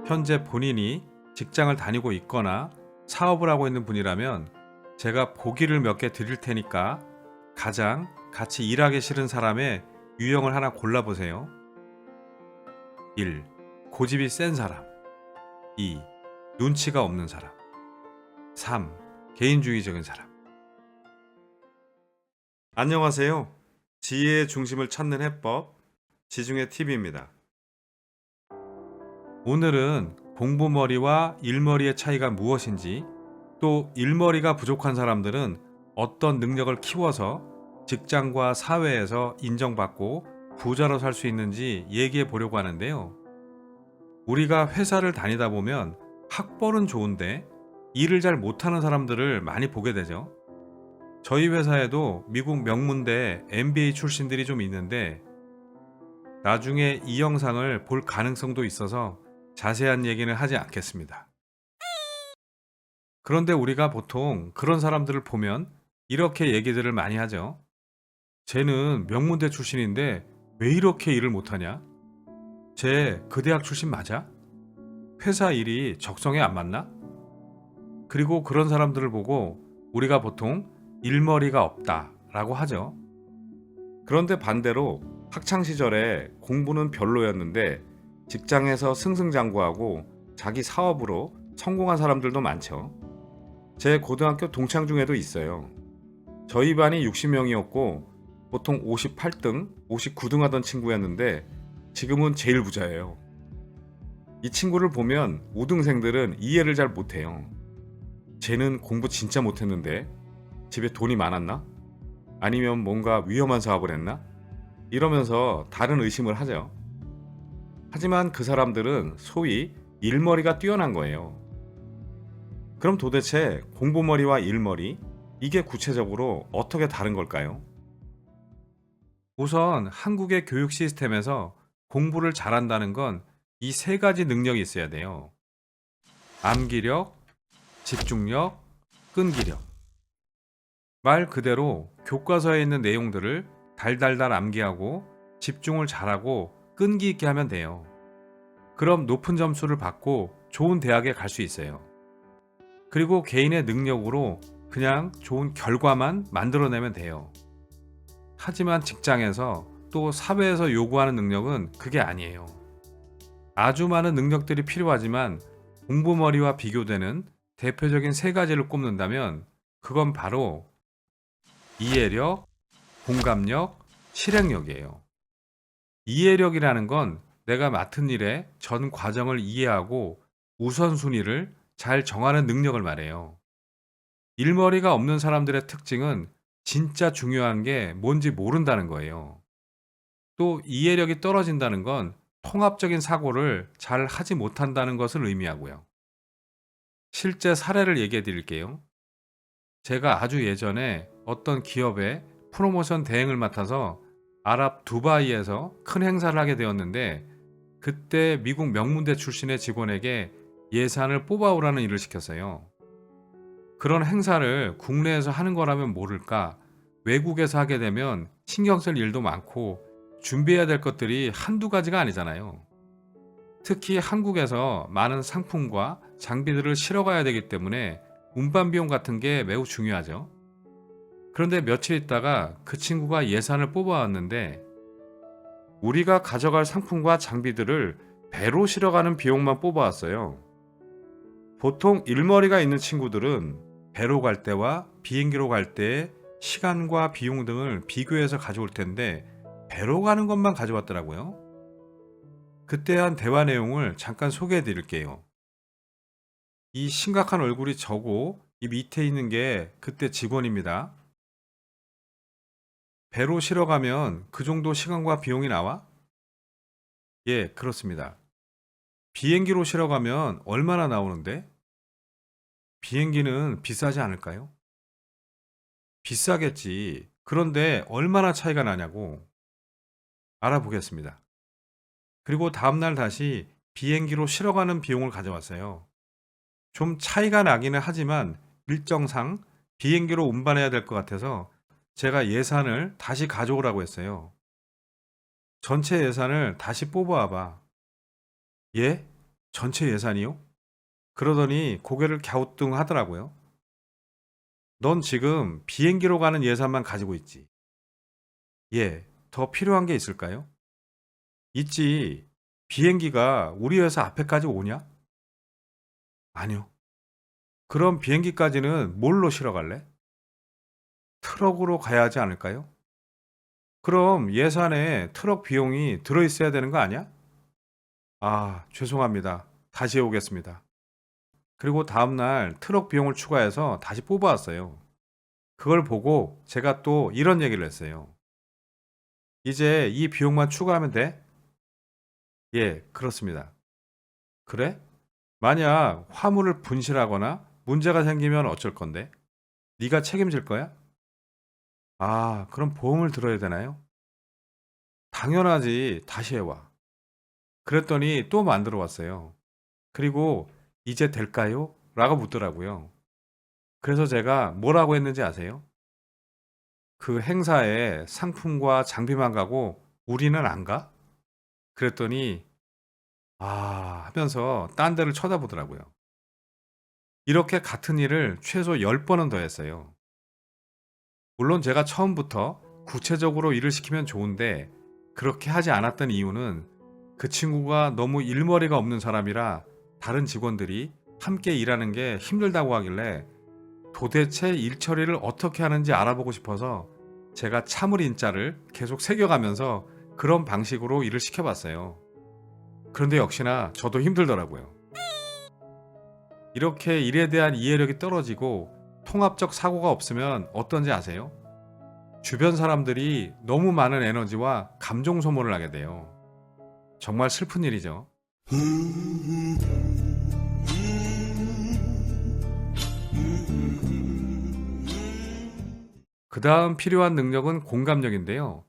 현재 본인이 직장을 다니고 있거나 사업을 하고 있는 분이라면 제가 보기를 몇 개 드릴 테니까 가장 같이 일하기 싫은 사람의 유형을 하나 골라보세요. 1. 고집이 센 사람. 2. 눈치가 없는 사람. 3. 개인주의적인 사람. 안녕하세요. 지혜의 중심을 찾는 해법, 지중해 TV입니다. 오늘은 공부머리와 일머리의 차이가 무엇인지, 또 일머리가 부족한 사람들은 어떤 능력을 키워서 직장과 사회에서 인정받고 부자로 살 수 있는지 얘기해 보려고 하는데요. 우리가 회사를 다니다 보면 학벌은 좋은데 일을 잘 못하는 사람들을 많이 보게 되죠. 저희 회사에도 미국 명문대 MBA 출신들이 좀 있는데 나중에 이 영상을 볼 가능성도 있어서 자세한 얘기는 하지 않겠습니다. 그런데 우리가 보통 그런 사람들을 보면 이렇게 얘기들을 많이 하죠. 쟤는 명문대 출신인데 왜 이렇게 일을 못하냐? 쟤 그 대학 출신 맞아? 회사 일이 적성에 안 맞나? 그리고 그런 사람들을 보고 우리가 보통 일머리가 없다 라고 하죠. 그런데 반대로 학창시절에 공부는 별로였는데 직장에서 승승장구하고 자기 사업으로 성공한 사람들도 많죠. 제 고등학교 동창 중에도 있어요. 저희 반이 60명이었고 보통 58등, 59등 하던 친구였는데 지금은 제일 부자예요. 이 친구를 보면 우등생들은 이해를 잘 못해요. 쟤는 공부 진짜 못했는데 집에 돈이 많았나? 아니면 뭔가 위험한 사업을 했나? 이러면서 다른 의심을 하죠. 하지만 그 사람들은 소위 일머리가 뛰어난 거예요. 그럼 도대체 공부머리와 일머리, 이게 구체적으로 어떻게 다른 걸까요? 우선 한국의 교육 시스템에서 공부를 잘한다는 건 이 세 가지 능력이 있어야 돼요. 암기력, 집중력, 끈기력. 말 그대로 교과서에 있는 내용들을 달달달 암기하고 집중을 잘하고 끈기 있게 하면 돼요. 그럼 높은 점수를 받고 좋은 대학에 갈 수 있어요. 그리고 개인의 능력으로 그냥 좋은 결과만 만들어내면 돼요. 하지만 직장에서 또 사회에서 요구하는 능력은 그게 아니에요. 아주 많은 능력들이 필요하지만 공부머리와 비교되는 대표적인 세 가지를 꼽는다면 그건 바로 이해력, 공감력, 실행력이에요. 이해력이라는 건 내가 맡은 일의 전 과정을 이해하고 우선순위를 잘 정하는 능력을 말해요. 일머리가 없는 사람들의 특징은 진짜 중요한 게 뭔지 모른다는 거예요. 또 이해력이 떨어진다는 건 통합적인 사고를 잘 하지 못한다는 것을 의미하고요. 실제 사례를 얘기해 드릴게요. 제가 아주 예전에 어떤 기업의 프로모션 대행을 맡아서 아랍 두바이에서 큰 행사를 하게 되었는데 그때 미국 명문대 출신의 직원에게 예산을 뽑아오라는 일을 시켰어요. 그런 행사를 국내에서 하는 거라면 모를까 외국에서 하게 되면 신경 쓸 일도 많고 준비해야 될 것들이 한두 가지가 아니잖아요. 특히 한국에서 많은 상품과 장비들을 실어가야 되기 때문에 운반 비용 같은 게 매우 중요하죠. 그런데 며칠 있다가 그 친구가 예산을 뽑아왔는데 우리가 가져갈 상품과 장비들을 배로 실어가는 비용만 뽑아왔어요. 보통 일머리가 있는 친구들은 배로 갈 때와 비행기로 갈 때의 시간과 비용 등을 비교해서 가져올 텐데 배로 가는 것만 가져왔더라고요. 그때 한 대화 내용을 잠깐 소개해 드릴게요. 이 심각한 얼굴이 저고 이 밑에 있는 게 그때 직원입니다. 배로 실어 가면 그 정도 시간과 비용이 나와? 예, 그렇습니다. 비행기로 실어 가면 얼마나 나오는데? 비행기는 비싸지 않을까요? 비싸겠지. 그런데 얼마나 차이가 나냐고. 알아보겠습니다. 그리고 다음날 다시 비행기로 실어 가는 비용을 가져왔어요. 좀 차이가 나기는 하지만 일정상 비행기로 운반해야 될 것 같아서 제가 예산을 다시 가져오라고 했어요. 전체 예산을 다시 뽑아와 봐. 예? 전체 예산이요? 그러더니 고개를 갸우뚱하더라고요. 넌 지금 비행기로 가는 예산만 가지고 있지. 예, 더 필요한 게 있을까요? 있지. 비행기가 우리 회사 앞에까지 오냐? 아니요. 그럼 비행기까지는 뭘로 실어 갈래? 트럭으로 가야 하지 않을까요? 그럼 예산에 트럭 비용이 들어있어야 되는 거 아니야? 아, 죄송합니다. 다시 해오겠습니다. 그리고 다음날 트럭 비용을 추가해서 다시 뽑아왔어요. 그걸 보고 제가 또 이런 얘기를 했어요. 이제 이 비용만 추가하면 돼? 예, 그렇습니다. 그래? 만약 화물을 분실하거나 문제가 생기면 어쩔 건데? 네가 책임질 거야? 아, 그럼 보험을 들어야 되나요? 당연하지. 다시 해와. 그랬더니 또 만들어 왔어요. 그리고 이제 될까요? 라고 묻더라고요. 그래서 제가 뭐라고 했는지 아세요? 그 행사에 상품과 장비만 가고 우리는 안 가? 그랬더니 하면서 딴 데를 쳐다보더라고요. 이렇게 같은 일을 최소 10번은 더 했어요. 물론 제가 처음부터 구체적으로 일을 시키면 좋은데 그렇게 하지 않았던 이유는 그 친구가 너무 일머리가 없는 사람이라 다른 직원들이 함께 일하는 게 힘들다고 하길래 도대체 일 처리를 어떻게 하는지 알아보고 싶어서 제가 참을 인자를 계속 새겨가면서 그런 방식으로 일을 시켜봤어요. 그런데 역시나 저도 힘들더라고요. 이렇게 일에 대한 이해력이 떨어지고 통합적 사고가 없으면 어떤지 아세요? 주변 사람들이 너무 많은 에너지와 감정 소모를 하게 돼요. 정말 슬픈 일이죠. 그 다음 필요한 능력은 공감력인데요.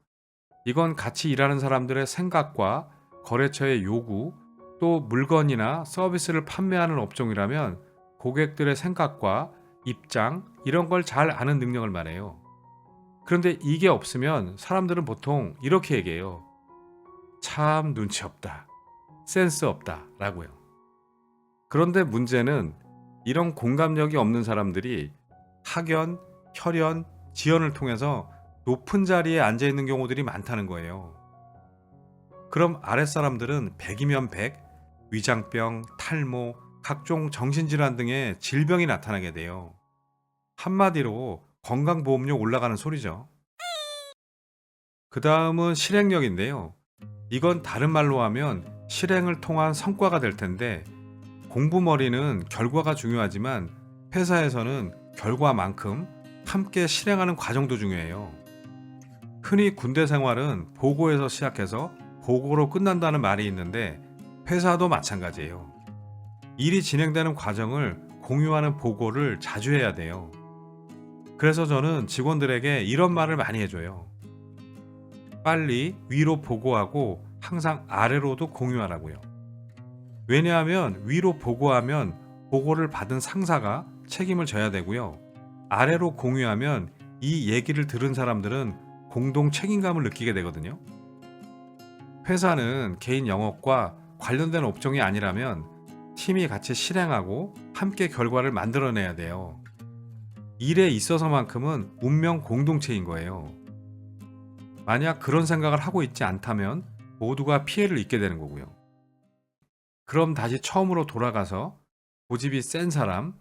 이건 같이 일하는 사람들의 생각과 거래처의 요구, 또 물건이나 서비스를 판매하는 업종이라면 고객들의 생각과 입장, 이런 걸 잘 아는 능력을 말해요. 그런데 이게 없으면 사람들은 보통 이렇게 얘기해요. 참 눈치 없다. 센스 없다. 라고요. 그런데 문제는 이런 공감력이 없는 사람들이 학연, 혈연, 지연을 통해서 높은 자리에 앉아 있는 경우들이 많다는 거예요. 그럼 아랫사람들은 100이면 100, 위장병, 탈모, 각종 정신질환 등의 질병이 나타나게 돼요. 한마디로 건강보험료 올라가는 소리죠. 그 다음은 실행력인데요. 이건 다른 말로 하면 실행을 통한 성과가 될 텐데 공부머리는 결과가 중요하지만 회사에서는 결과만큼 함께 실행하는 과정도 중요해요. 흔히 군대 생활은 보고에서 시작해서 보고로 끝난다는 말이 있는데 회사도 마찬가지예요. 일이 진행되는 과정을 공유하는 보고를 자주 해야 돼요. 그래서 저는 직원들에게 이런 말을 많이 해줘요. 빨리 위로 보고하고 항상 아래로도 공유하라고요. 왜냐하면 위로 보고하면 보고를 받은 상사가 책임을 져야 되고요. 아래로 공유하면 이 얘기를 들은 사람들은 공동 책임감을 느끼게 되거든요. 회사는 개인 영업과 관련된 업종이 아니라면 팀이 같이 실행하고 함께 결과를 만들어내야 돼요. 일에 있어서만큼은 운명 공동체인 거예요. 만약 그런 생각을 하고 있지 않다면 모두가 피해를 입게 되는 거고요. 그럼 다시 처음으로 돌아가서 고집이 센 사람,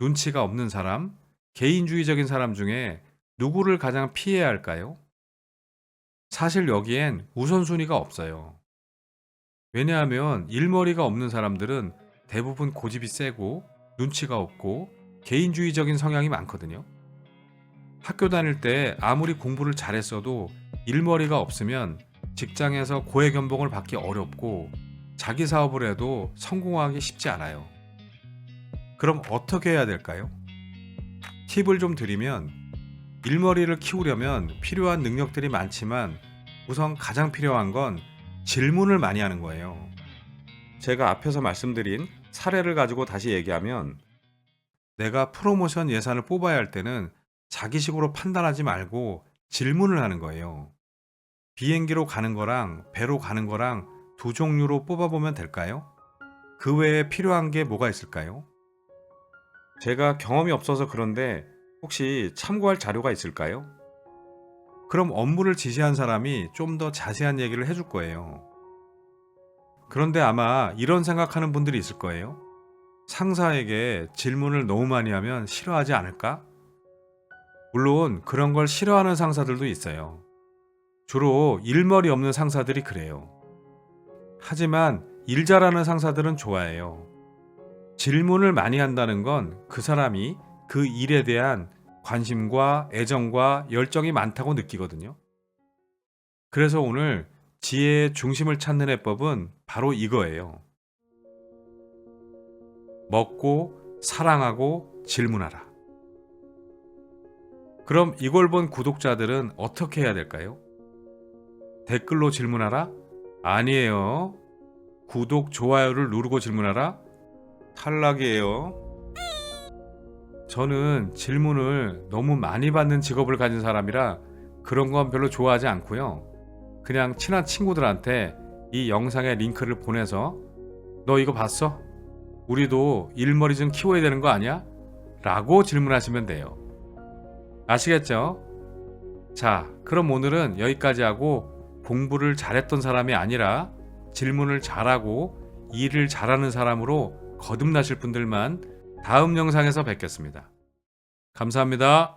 눈치가 없는 사람, 개인주의적인 사람 중에 누구를 가장 피해야 할까요? 사실 여기엔 우선순위가 없어요. 왜냐하면 일머리가 없는 사람들은 대부분 고집이 세고 눈치가 없고 개인주의적인 성향이 많거든요. 학교 다닐 때 아무리 공부를 잘했어도 일머리가 없으면 직장에서 고액 연봉을 받기 어렵고 자기 사업을 해도 성공하기 쉽지 않아요. 그럼 어떻게 해야 될까요? 팁을 좀 드리면 일머리를 키우려면 필요한 능력들이 많지만 우선 가장 필요한 건 질문을 많이 하는 거예요. 제가 앞에서 말씀드린 사례를 가지고 다시 얘기하면 내가 프로모션 예산을 뽑아야 할 때는 자기식으로 판단하지 말고 질문을 하는 거예요. 비행기로 가는 거랑 배로 가는 거랑 두 종류로 뽑아보면 될까요? 그 외에 필요한 게 뭐가 있을까요? 제가 경험이 없어서 그런데 혹시 참고할 자료가 있을까요? 그럼 업무를 지시한 사람이 좀 더 자세한 얘기를 해줄 거예요. 그런데 아마 이런 생각하는 분들이 있을 거예요. 상사에게 질문을 너무 많이 하면 싫어하지 않을까? 물론 그런 걸 싫어하는 상사들도 있어요. 주로 일머리 없는 상사들이 그래요. 하지만 일 잘하는 상사들은 좋아해요. 질문을 많이 한다는 건 그 사람이 그 일에 대한 관심과 애정과 열정이 많다고 느끼거든요. 그래서 오늘 지혜의 중심을 찾는 해법은 바로 이거예요. 먹고 사랑하고 질문하라. 그럼 이걸 본 구독자들은 어떻게 해야 될까요? 댓글로 질문하라? 아니에요. 구독, 좋아요를 누르고 질문하라? 탈락이에요. 저는 질문을 너무 많이 받는 직업을 가진 사람이라 그런 건 별로 좋아하지 않고요. 그냥 친한 친구들한테 이 영상의 링크를 보내서 너 이거 봤어? 우리도 일머리 좀 키워야 되는 거 아니야? 라고 질문하시면 돼요. 아시겠죠? 자, 그럼 오늘은 여기까지 하고 공부를 잘했던 사람이 아니라 질문을 잘하고 일을 잘하는 사람으로 거듭나실 분들만 다음 영상에서 뵙겠습니다. 감사합니다.